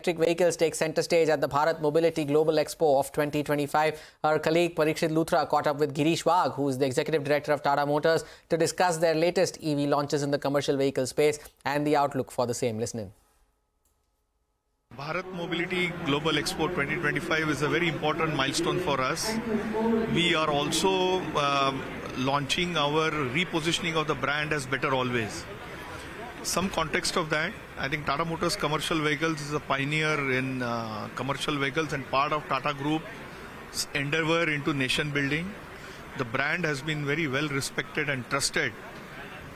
Electric vehicles take center stage at the Bharat Mobility Global Expo of 2025. Our colleague Parikshit Luthra caught up with Girish Wagh, who is the executive director of Tata Motors, to discuss their latest EV launches in the commercial vehicle space and the outlook for the same. Listen in. Bharat Mobility Global Expo 2025 is a very important milestone for us. We are also launching our repositioning of the brand as Better Always. Some context of that, I think Tata Motors Commercial Vehicles is a pioneer in commercial vehicles and part of Tata Group's endeavor into nation building. The brand has been very well respected and trusted.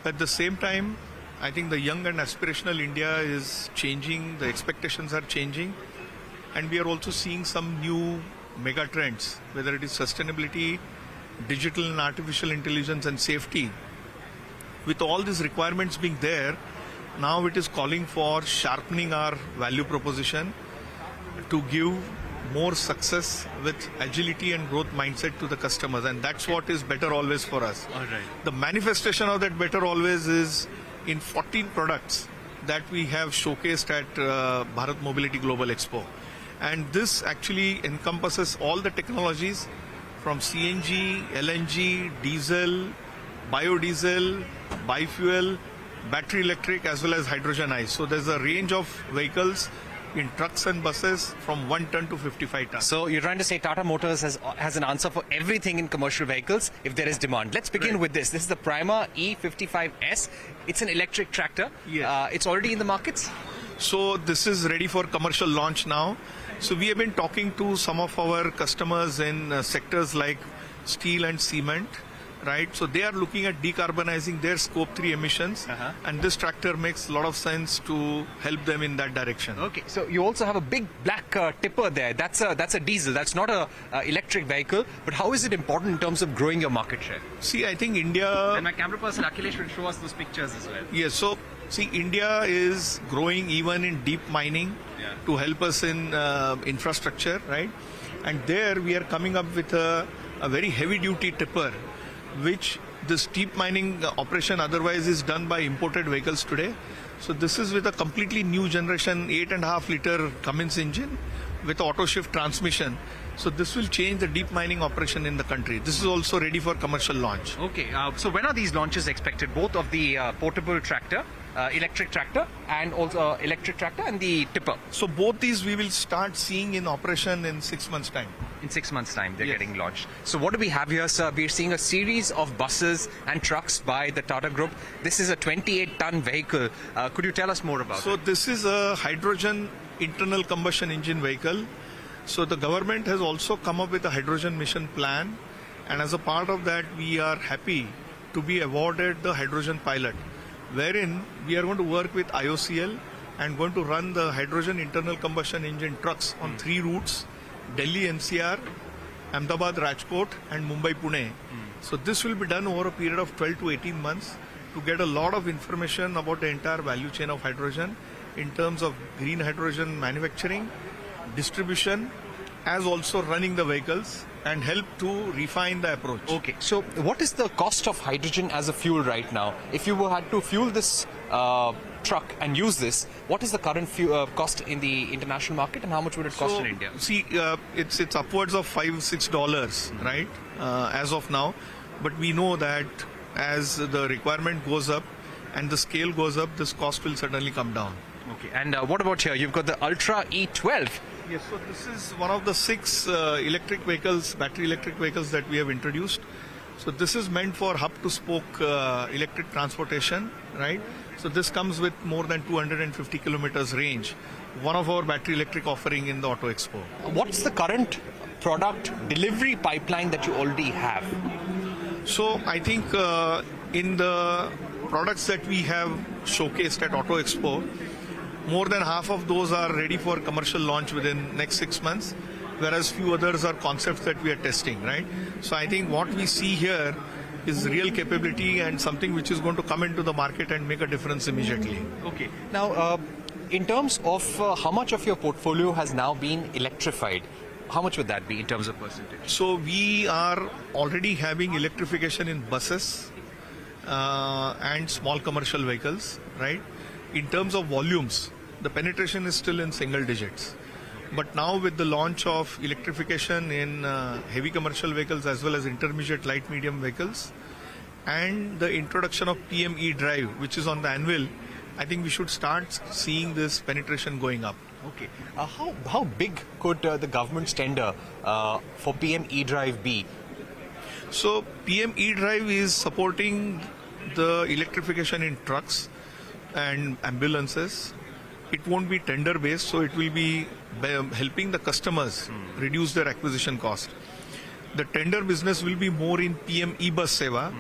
At the same time, I think the young and aspirational India is changing, the expectations are changing, and we are also seeing some new mega trends, whether it is sustainability, digital and artificial intelligence and safety. With all these requirements being there, now it is calling for sharpening our value proposition to give more success with agility and growth mindset to the customers, and that's what is Better Always for us. All right. The manifestation of that Better Always is in 14 products that we have showcased at Bharat Mobility Global Expo. And this actually encompasses all the technologies from CNG, LNG, diesel, biodiesel, biofuel, battery electric as well as hydrogen ICE. So there's a range of vehicles in trucks and buses from 1 ton to 55 tons. So you're trying to say Tata Motors has an answer for everything in commercial vehicles if there is demand. Let's begin with this. This is the Prima E55S. It's an electric tractor. Yes. It's already in the markets? So this is ready for commercial launch now. So we have been talking to some of our customers in sectors like steel and cement. Right, so they are looking at decarbonizing their scope 3 emissions, and this tractor makes a lot of sense to help them in that direction. Okay, so you also have a big black tipper there. That's a diesel. That's not a electric vehicle. But how is it important in terms of growing your market share? See, I think India. And my camera person Akhilesh will show us those pictures as well. Yes, so see, India is growing even in deep mining to help us in infrastructure, right? And there we are coming up with a very heavy-duty tipper, which this deep mining operation otherwise is done by imported vehicles today. So this is with a completely new generation 8.5 liter Cummins engine with auto shift transmission. So this will change the deep mining operation in the country. This is also ready for commercial launch. Okay, so when are these launches expected? Both of the portable tractor, electric tractor, and also electric tractor and the tipper? So both these we will start seeing in operation in 6 months' time. In 6 months' time, they're getting launched. So what do we have here, sir? We're seeing a series of buses and trucks by the Tata Group. This is a 28-ton vehicle. Could you tell us more about it? So this is a hydrogen internal combustion engine vehicle. So the government has also come up with a hydrogen mission plan, and as a part of that we are happy to be awarded the hydrogen pilot, wherein we are going to work with IOCL and going to run the hydrogen internal combustion engine trucks on 3 routes: Delhi NCR, Ahmedabad Rajkot and Mumbai Pune. So this will be done over a period of 12 to 18 months to get a lot of information about the entire value chain of hydrogen in terms of green hydrogen manufacturing, distribution, as also running the vehicles, and help to refine the approach. Okay, so what is the cost of hydrogen as a fuel right now? If you had to fuel this truck and use this, what is the current cost in the international market, and how much would it cost in India? See, it's upwards of $5-6, right, as of now. But we know that as the requirement goes up and the scale goes up, this cost will certainly come down. Okay, and what about here? You've got the Ultra E12. Yes, so this is one of the 6 electric vehicles, battery electric vehicles that we have introduced. So this is meant for hub-to-spoke electric transportation, right? So this comes with more than 250 kilometers range, one of our battery electric offering in the Auto Expo. What's the current product delivery pipeline that you already have? So I think in the products that we have showcased at Auto Expo, more than half of those are ready for commercial launch within next 6 months, whereas few others are concepts that we are testing, right? So I think what we see here is real capability and something which is going to come into the market and make a difference immediately. Okay. Now, in terms of how much of your portfolio has now been electrified, how much would that be in terms of percentage? So we are already having electrification in buses and small commercial vehicles, right? In terms of volumes, the penetration is still in single digits. But now with the launch of electrification in heavy commercial vehicles as well as intermediate light medium vehicles and the introduction of PM e-Drive, which is on the anvil, I think we should start seeing this penetration going up. Okay. How big could the government's tender for PM e-Drive be? So PM e-Drive is supporting the electrification in trucks and ambulances. It won't be tender based, so it will be helping the customers reduce their acquisition cost. The tender business will be more in PM e-bus seva,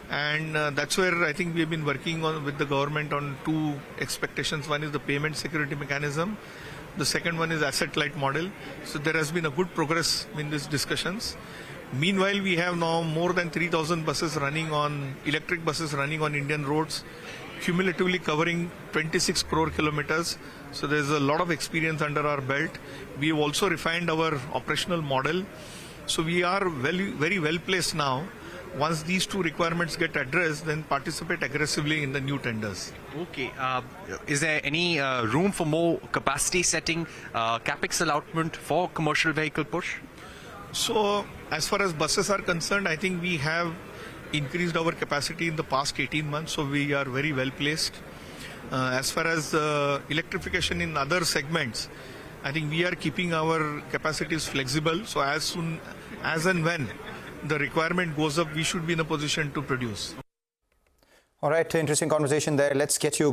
and that's where I think we have been working on with the government on two expectations. One is the payment security mechanism. The second one is asset light model. So there has been a good progress in these discussions. Meanwhile, we have now more than 3,000 buses running on, electric buses running on Indian roads, cumulatively covering 26 crore kilometers. So there's a lot of experience under our belt. We have also refined our operational model. So we are very well placed now. Once these two requirements get addressed, then participate aggressively in the new tenders. Okay. Is there any room for more capacity setting, capex allotment for commercial vehicle push? So as far as buses are concerned, I think we have increased our capacity in the past 18 months, so we are very well placed. As far as electrification in other segments, I think we are keeping our capacities flexible, so as soon as and when the requirement goes up, we should be in a position to produce. All right, interesting conversation there. Let's get you